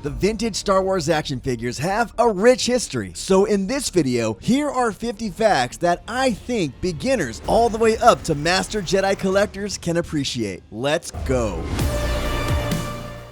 The vintage Star Wars action figures have a rich history. So in this video, here are 50 facts that I think beginners all the way up to Master Jedi collectors can appreciate. Let's go.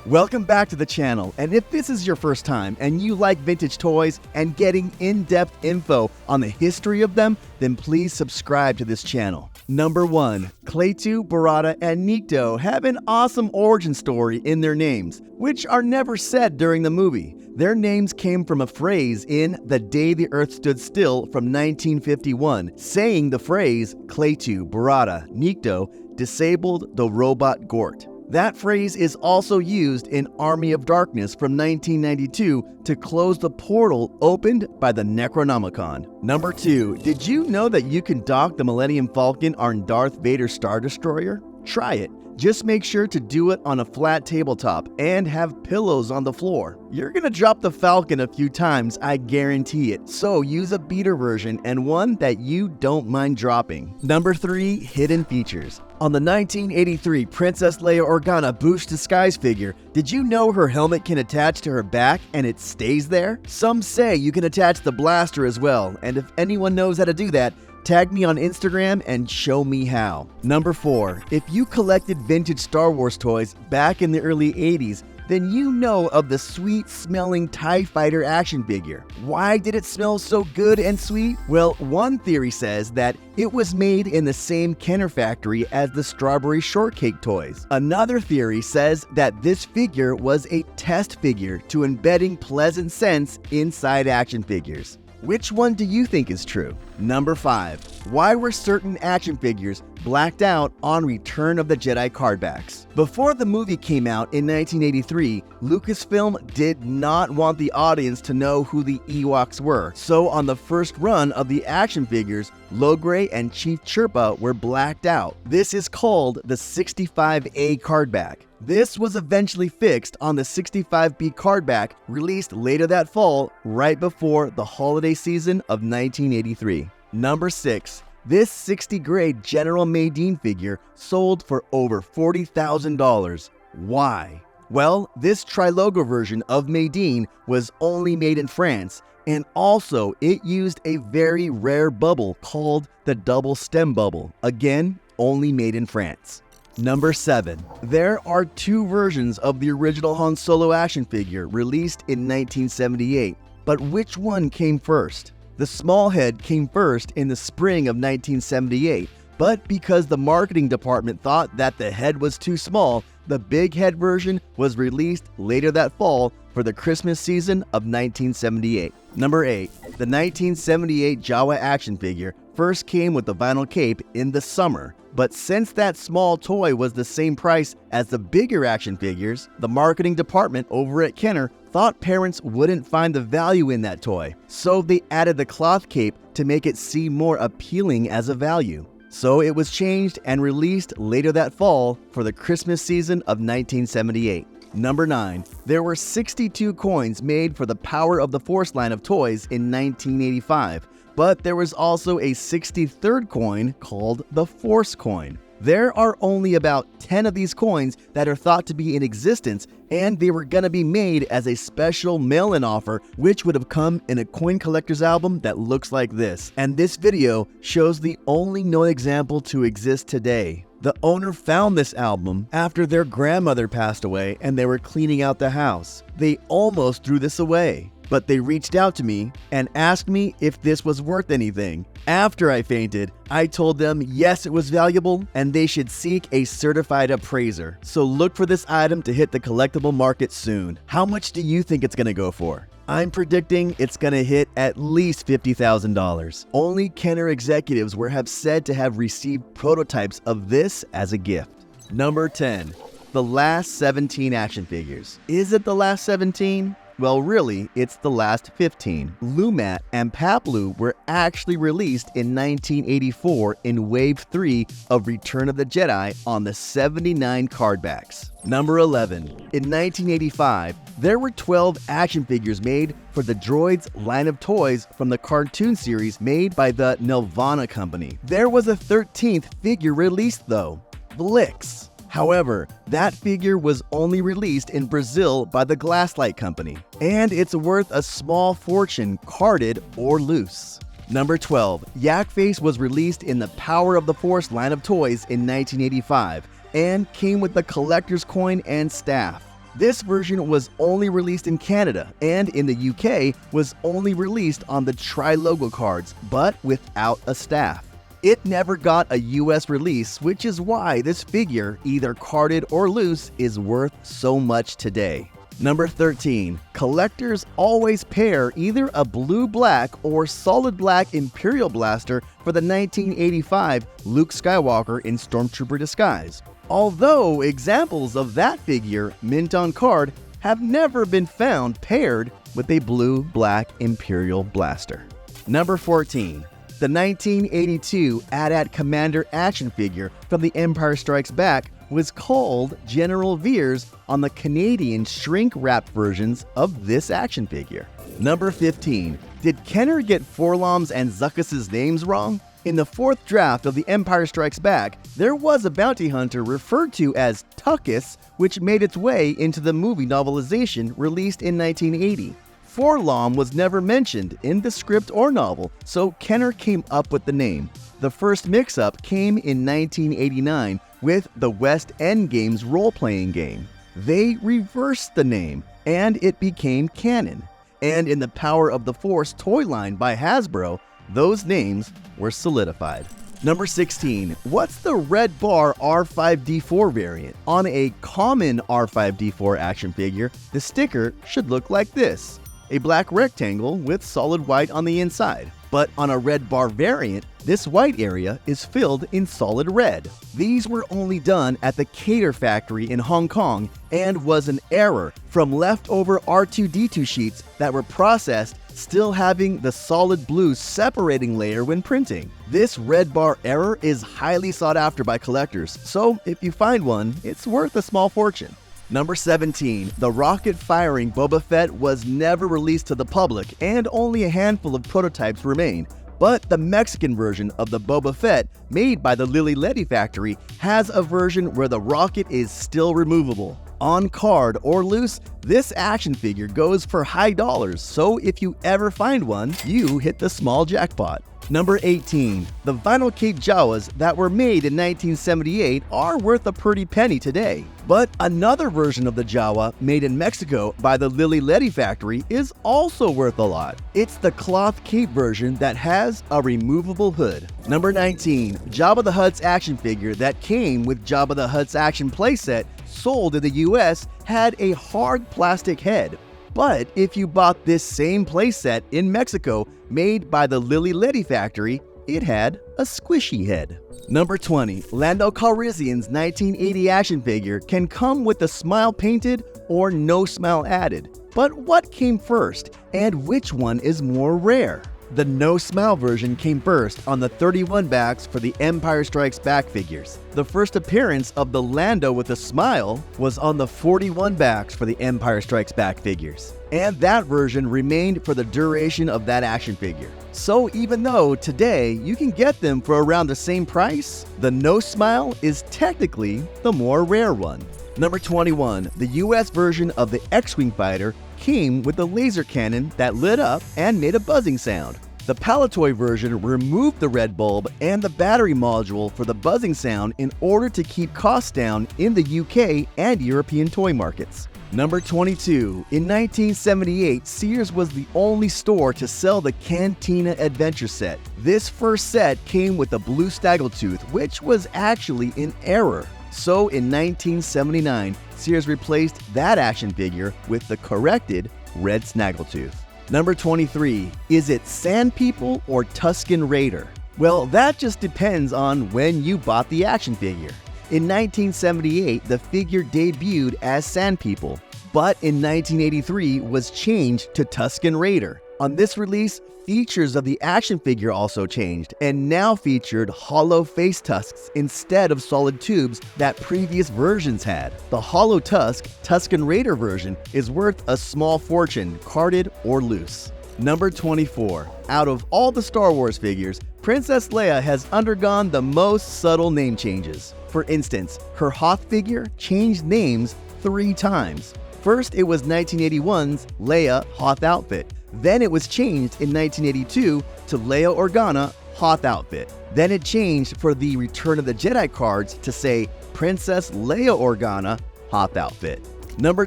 Welcome back to the channel, and if this is your first time and you like vintage toys and getting in-depth info on the history of them, then please subscribe to this channel. Number 1. Klaatu, Barada, and Nikto have an awesome origin story in their names, which are never said during the movie. Their names came from a phrase in The Day the Earth Stood Still from 1951, saying the phrase, Klaatu, Barada, Nikto, disabled the robot Gort. That phrase is also used in Army of Darkness from 1992 to close the portal opened by the Necronomicon. Number 2. Did you know that you can dock the Millennium Falcon on Darth Vader's Star Destroyer? Try it. Just make sure to do it on a flat tabletop and have pillows on the floor. You're gonna drop the Falcon a few times, I guarantee it, so use a beater version and one that you don't mind dropping. Number 3. Hidden features. On the 1983 Princess Leia Organa Boost Disguise figure, did you know her helmet can attach to her back and it stays there? Some say you can attach the blaster as well, and if anyone knows how to do that, tag me on Instagram and show me how. Number 4. If you collected vintage Star Wars toys back in the early 80s, then you know of the sweet-smelling TIE Fighter action figure. Why did it smell so good and sweet? Well, one theory says that it was made in the same Kenner factory as the Strawberry Shortcake toys. Another theory says that this figure was a test figure to embedding pleasant scents inside action figures. Which one do you think is true? Number 5. Why were certain action figures blacked out on Return of the Jedi cardbacks? Before the movie came out in 1983, Lucasfilm did not want the audience to know who the Ewoks were, so on the first run of the action figures, Logray and Chief Chirpa were blacked out. This is called the 65A cardback. This was eventually fixed on the 65B cardback released later that fall, right before the holiday season of 1983. Number 6. This 60 grade General Madine figure sold for over $40,000. Why? Well, this tri-logo version of Madine was only made in France, and also it used a very rare bubble called the double stem bubble, again, only made in France. Number 7. There are 2 versions of the original Han Solo action figure released in 1978, but which one came first? The small head came first in the spring of 1978, but because the marketing department thought that the head was too small, the big head version was released later that fall for the Christmas season of 1978. Number 8. The 1978 Jawa action figure first came with the vinyl cape in the summer, but since that small toy was the same price as the bigger action figures, the marketing department over at Kenner thought parents wouldn't find the value in that toy, so they added the cloth cape to make it seem more appealing as a value. So it was changed and released later that fall for the Christmas season of 1978. Number 9. There were 62 coins made for the Power of the Force line of toys in 1985, but there was also a 63rd coin called the Force coin. There are only about 10 of these coins that are thought to be in existence, and they were gonna be made as a special mail-in offer, which would have come in a coin collector's album that looks like this. And this video shows the only known example to exist today. The owner found this album after their grandmother passed away and they were cleaning out the house. They almost threw this away, but they reached out to me and asked me if this was worth anything. After I fainted, I told them yes, it was valuable and they should seek a certified appraiser. So look for this item to hit the collectible market soon. How much do you think it's gonna go for? I'm predicting it's gonna hit at least $50,000. Only Kenner executives have said to have received prototypes of this as a gift. Number 10. The last 17 action figures. Is it the last 17? Well, really, it's the last 15. Lumat and Paplu were actually released in 1984 in Wave 3 of Return of the Jedi on the 79 cardbacks. Number 11. In 1985, there were 12 action figures made for the Droids line of toys from the cartoon series made by the Nelvana company. There was a 13th figure released though, Blix. However, that figure was only released in Brazil by the Glasslight Company, and it's worth a small fortune carded or loose. Number 12. Yakface was released in the Power of the Force line of toys in 1985 and came with the collector's coin and staff. This version was only released in Canada and in the UK was only released on the Tri-Logo cards, but without a staff. It never got a US release, which is why this figure, either carded or loose, is worth so much today. Number 13. Collectors always pair either a blue-black or solid black Imperial blaster for the 1985 Luke Skywalker in Stormtrooper disguise. Although examples of that figure, mint on card, have never been found paired with a blue-black Imperial blaster. Number 14. The 1982 Atat Commander action figure from The Empire Strikes Back was called General Veers on the Canadian shrink-wrapped versions of this action figure. Number 15. Did Kenner get Forams and Zucks' names wrong? In the fourth draft of The Empire Strikes Back, there was a bounty hunter referred to as Tuckus, which made its way into the movie novelization released in 1980. Forlam was never mentioned in the script or novel, so Kenner came up with the name. The first mix-up came in 1989 with the West End Games role-playing game. They reversed the name, and it became canon. And in the Power of the Force toy line by Hasbro, those names were solidified. Number 16. What's the red bar R5-D4 variant? On a common R5-D4 action figure, the sticker should look like this: a black rectangle with solid white on the inside. But on a red bar variant, this white area is filled in solid red. These were only done at the Cater factory in Hong Kong and was an error from leftover R2-D2 sheets that were processed still having the solid blue separating layer when printing. This red bar error is highly sought after by collectors, so if you find one, it's worth a small fortune. Number 17. The rocket-firing Boba Fett was never released to the public, and only a handful of prototypes remain. But the Mexican version of the Boba Fett, made by the Lily Letty factory, has a version where the rocket is still removable. On card or loose, this action figure goes for high dollars, so if you ever find one, you hit the small jackpot. Number 18. The vinyl Cap Jawas that were made in 1978 are worth a pretty penny today. But another version of the Jawa, made in Mexico by the Lily Letty factory, is also worth a lot. It's the cloth cape version that has a removable hood. Number 19. Jabba the Hutt's action figure that came with Jabba the Hutt's action playset, sold in the US, had a hard plastic head. But if you bought this same playset in Mexico, made by the Lily Letty factory, it had a squishy head. Number 20. Lando Calrissian's 1980 action figure can come with a smile painted or no smile added. But what came first, and which one is more rare? The no smile version came first on the 31 backs for the Empire Strikes Back figures. The first appearance of the Lando with a smile was on the 41 backs for the Empire Strikes Back figures. And that version remained for the duration of that action figure. So even though today you can get them for around the same price, the no smile is technically the more rare one. Number 21. The US version of the X-Wing fighter came with a laser cannon that lit up and made a buzzing sound. The Palatoy version removed the red bulb and the battery module for the buzzing sound in order to keep costs down in the UK and European toy markets. Number 22. In 1978, Sears was the only store to sell the Cantina Adventure set. This first set came with a blue snaggletooth, which was actually in error. So in 1979, Sears replaced that action figure with the corrected red snaggletooth. Number 23. Is it Sand People or Tusken Raider? Well, that just depends on when you bought the action figure. In 1978, the figure debuted as Sand People, but in 1983 was changed to Tusken Raider. On this release, features of the action figure also changed and now featured hollow face tusks instead of solid tubes that previous versions had. The hollow tusk Tusken Raider version is worth a small fortune, carded or loose. Number 24. Out of all the Star Wars figures, Princess Leia has undergone the most subtle name changes. For instance, her Hoth figure changed names 3 times. First, it was 1981's Leia Hoth Outfit. Then it was changed in 1982 to Leia Organa Hoth Outfit. Then it changed for the Return of the Jedi cards to say Princess Leia Organa Hoth Outfit. Number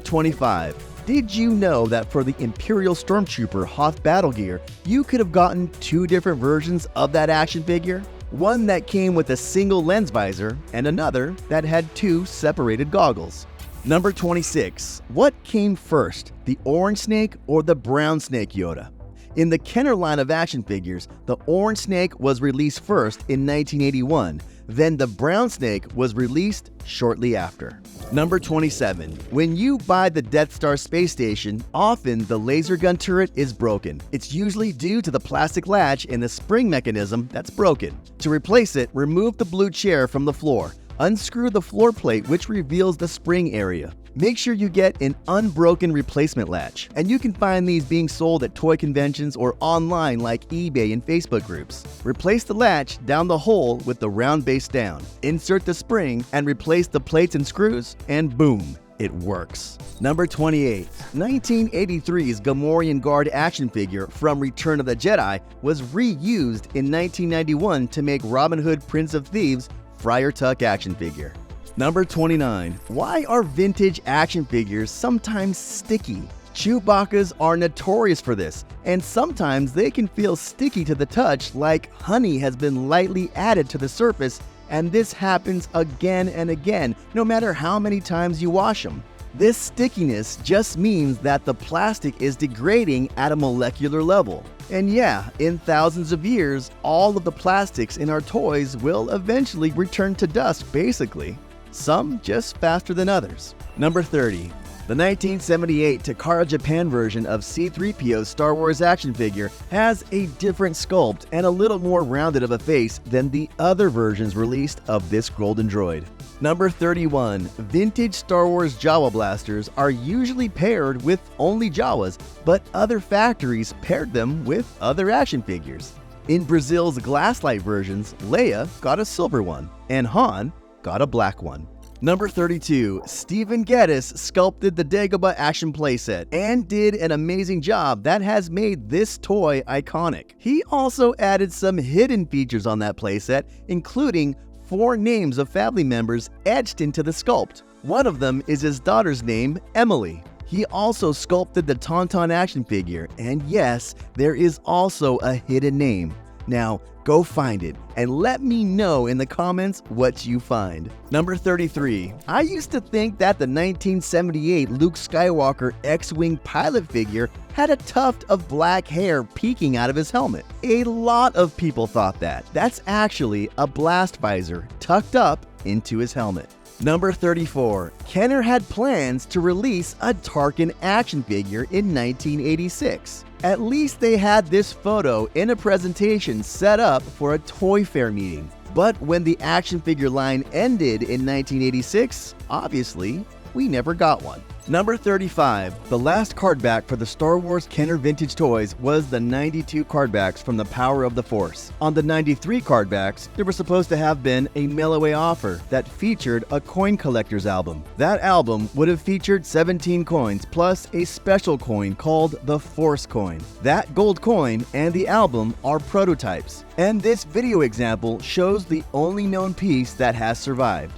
25. Did you know that for the Imperial Stormtrooper Hoth Battle Gear, you could have gotten 2 different versions of that action figure? One that came with a single lens visor and another that had 2 separated goggles. Number 26. What came first, the orange snake or the brown snake Yoda? In the Kenner line of action figures, the orange snake was released first in 1981. Then the brown snake was released shortly after. Number 27. When you buy the Death Star space station, often the laser gun turret is broken. It's usually due to the plastic latch in the spring mechanism that's broken. To replace it, remove the blue chair from the floor. Unscrew the floor plate, which reveals the spring area. Make sure you get an unbroken replacement latch, and you can find these being sold at toy conventions or online like eBay and Facebook groups. Replace the latch down the hole with the round base down. Insert the spring and replace the plates and screws, and boom, it works. Number 28. 1983's Gamorrean Guard action figure from Return of the Jedi was reused in 1991 to make Robin Hood Prince of Thieves' Friar Tuck action figure. Number 29. Why are vintage action figures sometimes sticky? Chewbacca's are notorious for this, and sometimes they can feel sticky to the touch, like honey has been lightly added to the surface, and this happens again and again, no matter how many times you wash them. This stickiness just means that the plastic is degrading at a molecular level. And yeah, in thousands of years, all of the plastics in our toys will eventually return to dust, basically. Some just faster than others. Number 30. The 1978 Takara Japan version of C-3PO's Star Wars action figure has a different sculpt and a little more rounded of a face than the other versions released of this golden droid. Number 31. Vintage Star Wars Jawa blasters are usually paired with only Jawas, but other factories paired them with other action figures. In Brazil's Glasslight versions, Leia got a silver one, and Han got a black one. Number 32. Stephen Geddes sculpted the Dagobah action playset and did an amazing job that has made this toy iconic. He also added some hidden features on that playset, including 4 names of family members etched into the sculpt. One of them is his daughter's name, Emily. He also sculpted the Tauntaun action figure, and yes, there is also a hidden name. Now, go find it and let me know in the comments what you find. Number 33. I used to think that the 1978 Luke Skywalker X-Wing pilot figure had a tuft of black hair peeking out of his helmet. A lot of people thought that. That's actually a blast visor tucked up into his helmet. Number 34. Kenner had plans to release a Tarkin action figure in 1986. At least they had this photo in a presentation set up for a toy fair meeting. But when the action figure line ended in 1986, obviously, we never got one. Number 35. The last cardback for the Star Wars Kenner Vintage Toys was the 92 cardbacks from the Power of the Force. On the 93 cardbacks, there was supposed to have been a mail-away offer that featured a coin collector's album. That album would have featured 17 coins plus a special coin called the Force coin. That gold coin and the album are prototypes, and this video example shows the only known piece that has survived.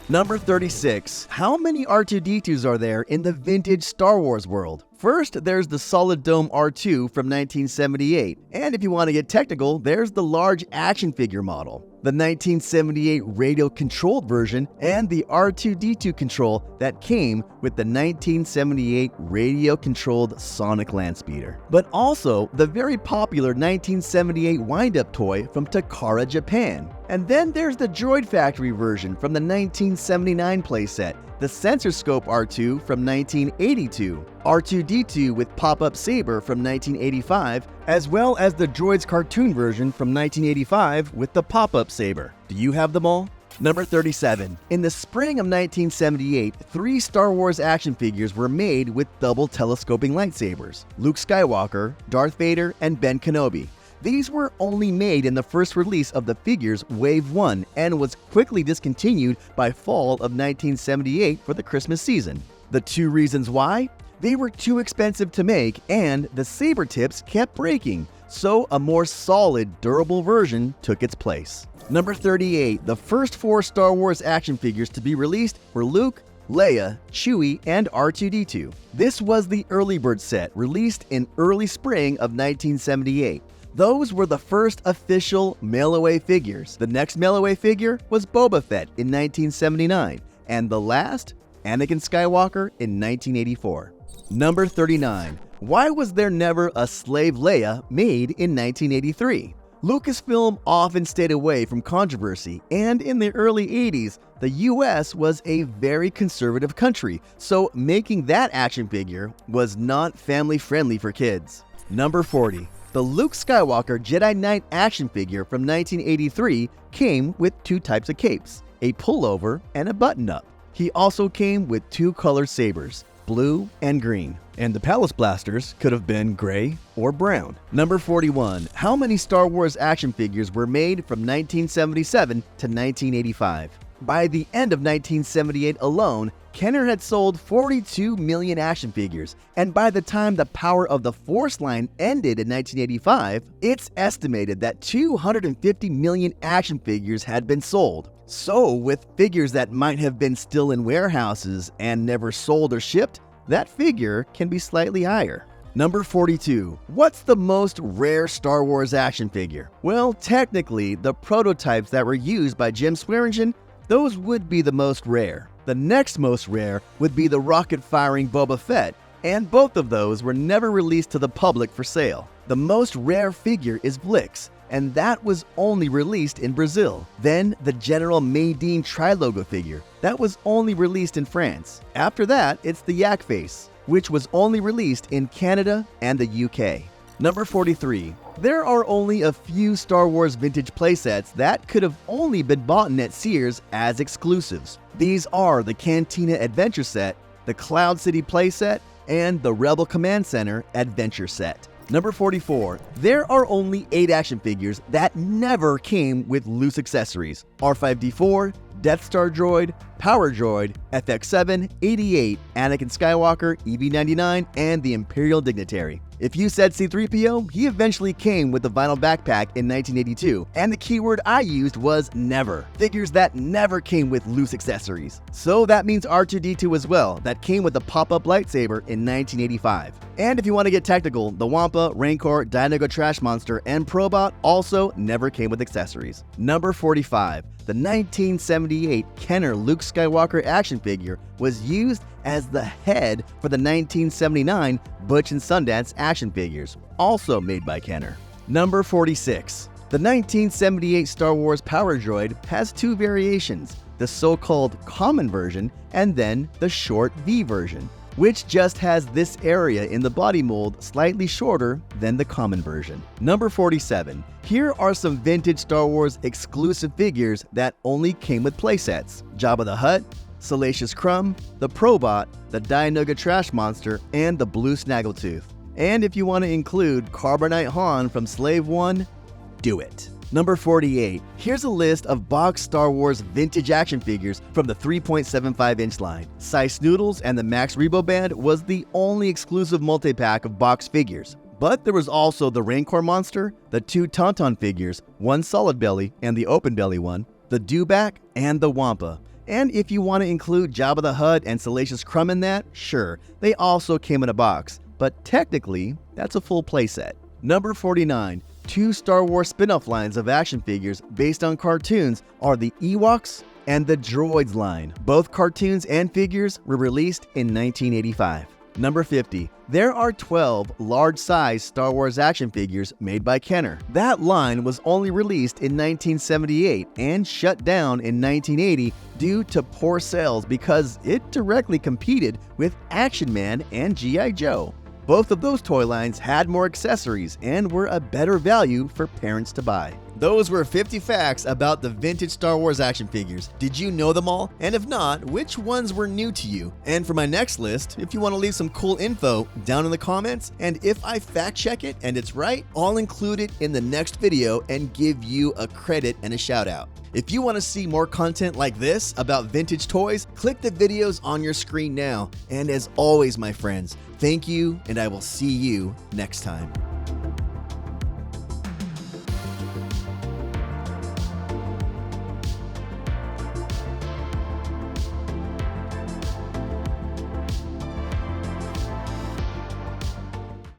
Number 36. How many R2-D2s are there in the vintage Star Wars world? First, there's the Solid Dome R2 from 1978, and if you want to get technical, there's the large action figure model, the 1978 radio-controlled version, and the R2-D2 control that came with the 1978 radio-controlled Sonic Landspeeder. But also the very popular 1978 wind-up toy from Takara Japan. And then there's the Droid Factory version from the 1979 playset, the Sensor Scope R2 from 1982, R2-D2 with pop-up saber from 1985, as well as the Droids cartoon version from 1985 with the pop-up saber. Do you have them all? Number 37. In the spring of 1978, 3 Star Wars action figures were made with double telescoping lightsabers: Luke Skywalker, Darth Vader, and Ben Kenobi. These were only made in the first release of the figures Wave 1 and was quickly discontinued by fall of 1978 for the Christmas season. The two reasons why? They were too expensive to make and the saber tips kept breaking, so a more solid, durable version took its place. Number 38, the first 4 Star Wars action figures to be released were Luke, Leia, Chewie, and R2-D2. This was the early bird set, released in early spring of 1978. Those were the first official mail-away figures. The next mail-away figure was Boba Fett in 1979, and the last, Anakin Skywalker in 1984. Number 39. Why was there never a Slave Leia made in 1983? Lucasfilm often stayed away from controversy, and in the early 80s, the US was a very conservative country, so making that action figure was not family-friendly for kids. Number 40. The Luke Skywalker Jedi Knight action figure from 1983 came with 2 types of capes, a pullover and a button-up. He also came with 2 color sabers, blue and green, and the Palace Blasters could have been gray or brown. Number 41. How many Star Wars action figures were made from 1977 to 1985? By the end of 1978 alone, Kenner had sold 42 million action figures, and by the time the Power of the Force line ended in 1985, it's estimated that 250 million action figures had been sold. So, with figures that might have been still in warehouses and never sold or shipped, that figure can be slightly higher. Number 42. What's the most rare Star Wars action figure? Well, technically, the prototypes that were used by Jim Swearingen, those would be the most rare. The next most rare would be the rocket-firing Boba Fett, and both of those were never released to the public for sale. The most rare figure is Blix, and that was only released in Brazil. Then the General Maydean Tri-Logo figure, that was only released in France. After that, it's the Yakface, which was only released in Canada and the UK. Number 43. There are only a few Star Wars vintage playsets that could have only been bought at Sears as exclusives. These are the Cantina Adventure set, the Cloud City playset, and the Rebel Command Center Adventure set. Number 44. There are only 8 action figures that never came with loose accessories: R5-D4, Death Star Droid, Power Droid, FX7, 88, Anakin Skywalker, EV-99, and the Imperial Dignitary. If you said C-3PO, he eventually came with the vinyl backpack in 1982, and the keyword I used was never. Figures that never came with loose accessories. So that means R2-D2 as well, that came with the pop-up lightsaber in 1985. And if you want to get technical, the Wampa, Rancor, Dianoga Trash Monster, and Probot also never came with accessories. Number 45. The 1978 Kenner Luke Skywalker action figure was used as the head for the 1979 Butch and Sundance action figures, also made by Kenner. Number 46. The 1978 Star Wars Power Droid has 2 variations, the so-called common version and then the short V version, which just has this area in the body mold slightly shorter than the common version. Number 47. Here are some vintage Star Wars exclusive figures that only came with playsets: Jabba the Hutt, Salacious Crumb, the Probot, the Dianoga Trash Monster, and the Blue Snaggletooth. And if you want to include Carbonite Han from Slave 1, do it. Number 48. Here's a list of boxed Star Wars vintage action figures from the 3.75-inch line. Sice Noodles and the Max Rebo Band was the only exclusive multi-pack of boxed figures. But there was also the Rancor Monster, the 2 Tauntaun figures, one solid belly and the open belly one, the Dewback, and the Wampa. And if you want to include Jabba the Hutt and Salacious Crumb in that, sure, they also came in a box, but technically, that's a full playset. Number 49. 2 Star Wars spin-off lines of action figures based on cartoons are the Ewoks and the Droids line. Both cartoons and figures were released in 1985. Number 50. There are 12 large-size Star Wars action figures made by Kenner. That line was only released in 1978 and shut down in 1980 due to poor sales because it directly competed with Action Man and G.I. Joe. Both of those toy lines had more accessories and were a better value for parents to buy. Those were 50 facts about the vintage Star Wars action figures. Did you know them all? And if not, which ones were new to you? And for my next list, if you want to leave some cool info down in the comments, and if I fact check it and it's right, I'll include it in the next video and give you a credit and a shout out. If you want to see more content like this about vintage toys, click the videos on your screen now. And as always, my friends, thank you, and I will see you next time.